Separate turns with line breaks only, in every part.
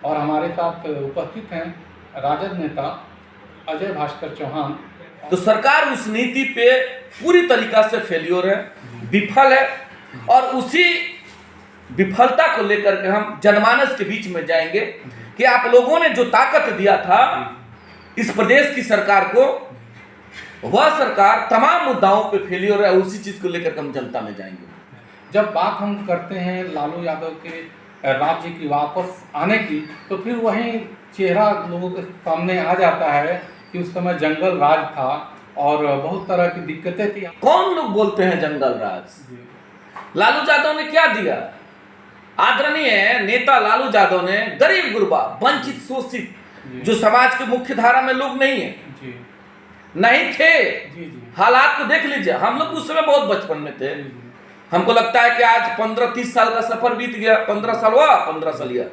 और हमारे साथ उपस्थित हैं राजद नेता अजय भास्कर चौहान।
तो सरकार उस नीति पे पूरी तरीका से फेल्योर है, विफल है, और उसी विफलता को लेकर के हम जनमानस के बीच में जाएंगे कि आप लोगों ने जो ताकत दिया था इस प्रदेश की सरकार को, वह सरकार तमाम मुद्दाओं पे फेल्योर है। उसी चीज को लेकर हम जनता में जाएंगे।
जब बात हम करते हैं लालू यादव के राज्य की वापस आने की, तो फिर वही चेहरा लोगों के सामने आ जाता है कि उस समय जंगल राज था और बहुत तरह की दिक्कतें थी।
कौन लोग बोलते हैं जंगल राज? लालू यादव ने क्या दिया? आदरणीय नेता लालू यादव ने गरीब गुरबा, वंचित, शोषित, जो समाज के मुख्य धारा में लोग नहीं है, नहीं थे, हालात को देख लीजिए। हम लोग उस समय बहुत बचपन में थे। हमको लगता है कि आज 15-30 साल का सफर बीत गया। 15 साल हुआ, 15 साल गया।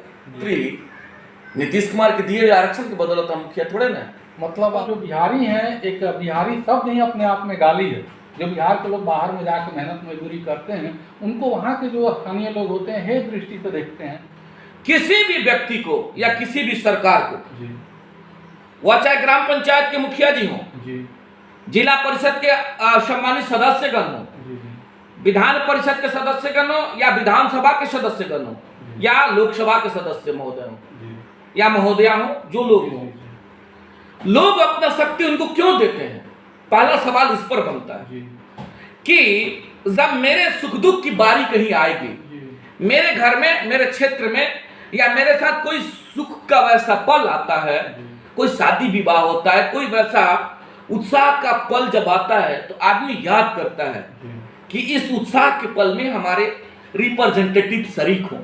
नीतीश कुमार के दिए आरक्षण के बदौलत हम मुखिया थोड़े ना।
मतलब जो बिहारी हैं, एक बिहारी शब्द ही अपने आप में गाली है। जो बिहार के लोग बाहर में जाकर मेहनत मजदूरी करते हैं, उनको वहाँ के जो स्थानीय लोग होते हैं हे दृष्टि से देखते हैं।
किसी भी व्यक्ति को या किसी भी सरकार को, वह चाहे ग्राम पंचायत के मुखिया जी हो, जिला परिषद के सम्मानित सदस्यगण हो, विधान परिषद के सदस्यगण हो, या विधानसभा के सदस्यगण हो, या लोकसभा के सदस्य महोदय हो या महोदया हो, जो लोग हो, लोग अपना शक्ति उनको क्यों देते हैं? पहला सवाल इस पर बनता है कि जब मेरे सुख दुख की बारी कहीं आएगी, मेरे घर में, मेरे क्षेत्र में, या मेरे साथ कोई सुख का वैसा पल आता है, कोई शादी विवाह होता है, कोई वैसा उत्साह का पल जब आता है, तो आदमी याद करता है कि इस उत्साह के पल में हमारे रिप्रेजेंटेटिव शरीक हो,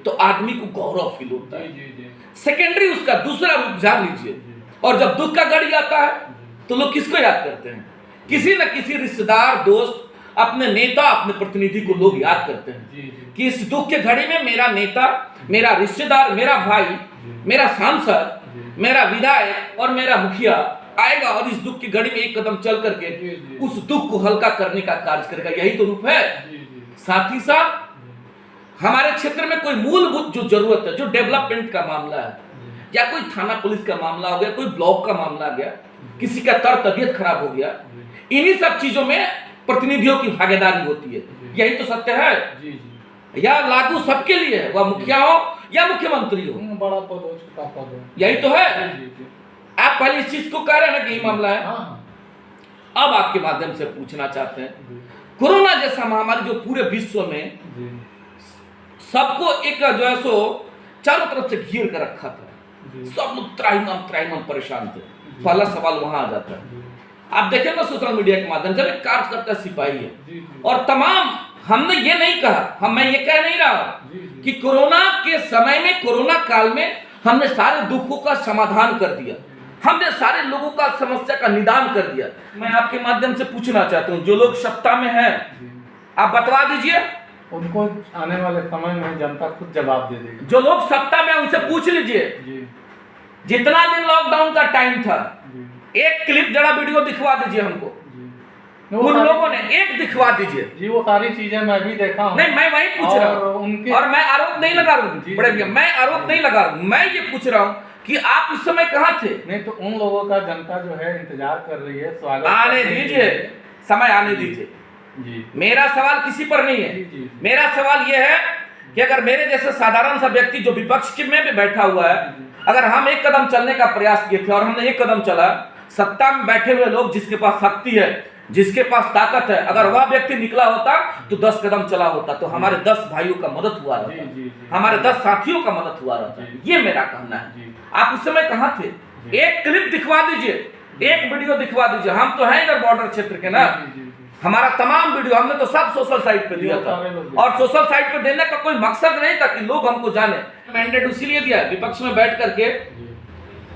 तो आदमी को गौरव फील होता है। सेकेंडरी उसका दूसरा रूप जान लीजिए। और जब दुख का घड़ी आता है तो लोग किसको याद करते हैं? किसी न किसी रिश्तेदार, दोस्त, अपने नेता, अपने प्रतिनिधि को लोग याद करते हैं कि इस दुख के घड़ी में मेरा नेता, मेरा रिश्तेदार, मेरा भाई, मेरा सांसद, मेरा विधायक और मेरा मुखिया आएगा और इस दुख की घड़ी में एक कदम चल करके उस दुख को हल्का करने का कार्य करेगा। यही तो रूप है। साथ ही साथ हमारे क्षेत्र में कोई मूलभूत जो जरूरत है, जो डेवलपमेंट का मामला है, या कोई थाना पुलिस का मामला हो गया, कोई ब्लॉक का मामला आ गया, किसी का तबीयत खराब हो गया, इन्हीं सब चीजों में प्रतिनिधियों की भागीदारी होती है। यही तो सत्य है। या लागू सबके लिए है, वह मुखिया हो या मुख्यमंत्री हो,
बड़ा पद हो, छोटा पद हो,
यही तो है। आप पहले इस चीज को कह रहे हैं ना कि ये मामला है। अब आपके माध्यम से पूछना चाहते हैं, कोरोना जैसा महामारी जो पूरे विश्व में सबको एक जो है सो चारों तरफ से घेर कर रखा था, सब लोग त्राहिमाम परेशान थे। पहला सवाल वहां आ जाता है। आप देखें ना सोशल मीडिया के माध्यम से, एक कार्यकर्ता सिपाही है और तमाम, हमने ये नहीं कहा, मैं ये कह नहीं रहा कि कोरोना के समय में, कोरोना काल में हमने सारे दुखों का समाधान कर दिया, हमने सारे लोगों का समस्या का निदान कर दिया। मैं आपके माध्यम से पूछना चाहता हूँ, जो लोग सत्ता में हैं, आप बतवा दीजिए,
उनको आने वाले समय में जनता खुद जवाब दे देगी।
जो लोग सत्ता में, उनसे पूछ लीजिए, जितना दिन लॉकडाउन का टाइम था, एक क्लिप जरा वीडियो दिखवा दीजिए हमको, उन लोगों ने एक दिखवा दीजिए।
जी वो सारी चीजें मैं भी देखा हूँ।
नहीं, मैं वही पूछ रहा हूँ, और मैं आरोप नहीं लगा रहा हूँ, बड़े भैया, मैं आरोप नहीं लगा रहा हूँ, मैं ये पूछ रहा हूँ कि आप उस समय कहाँ थे?
नहीं तो उन लोगों का जनता जो है इंतजार कर रही है, स्वागत
आने दीजिए, समय आने दीजिए। मेरा सवाल किसी पर नहीं है। मेरा सवाल यह है कि अगर मेरे जैसे साधारण सा व्यक्ति जो विपक्ष में भी बैठा हुआ है, अगर हम एक कदम चलने का प्रयास किए थे और हमने एक कदम चला, सत्ता में बैठे हुए लोग, जिसके पास शक्ति है, जिसके पास ताकत है, अगर वह व्यक्ति निकला होता तो 10 कदम चला होता, तो हमारे 10 भाइयों का मदद हुआ रहता, हमारे 10 साथियों का मदद हुआ रहता। ये मेरा कहना है। आप उस समय कहाँ थे? एक क्लिप दिखवा दीजिए, एक वीडियो दिखवा दीजिए। हम तो हैं इधर बॉर्डर क्षेत्र के ना, हमारा तमाम वीडियो हमने तो सब सोशल साइट पे दिया था, और सोशल साइट पे देने का कोई मकसद नहीं था कि लोग हमको जाने। मैंडेट इसीलिए दिया, विपक्ष में बैठ करके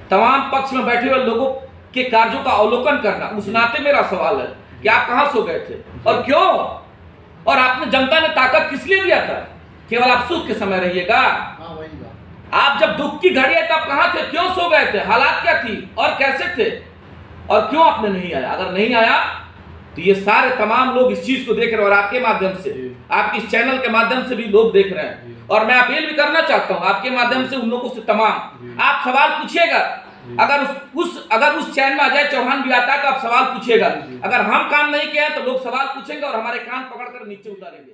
तमाम पक्ष में बैठे हुए लोगों के कार्यों का अवलोकन करना। उस नाते मेरा सवाल है कि आप कहाँ सो गए थे और क्यों? और आपने, जनता ने ताकत किस लिए दिया था? केवल आप सुख के समय रहिएगा। आप जब दुख की घड़ी है तब कहाँ थे? क्यों सो गए थे? हालात क्या थी और कैसे थे, और क्यों आपने नहीं आया? अगर नहीं आया तो ये सारे तमाम लोग इस चीज को देख रहे हैं, और आपके माध्यम से आपके इस चैनल के माध्यम से भी लोग देख रहे हैं, और मैं अपील भी करना चाहता हूं आपके माध्यम से उन लोगों से तमाम, आप सवाल पूछिएगा। अगर उस चैनल में अजय चौहान भी आता है तो आप सवाल पूछिएगा। अगर हम काम नहीं किए हैं तो लोग सवाल पूछेंगे और हमारे कान पकड़कर नीचे उतारेंगे।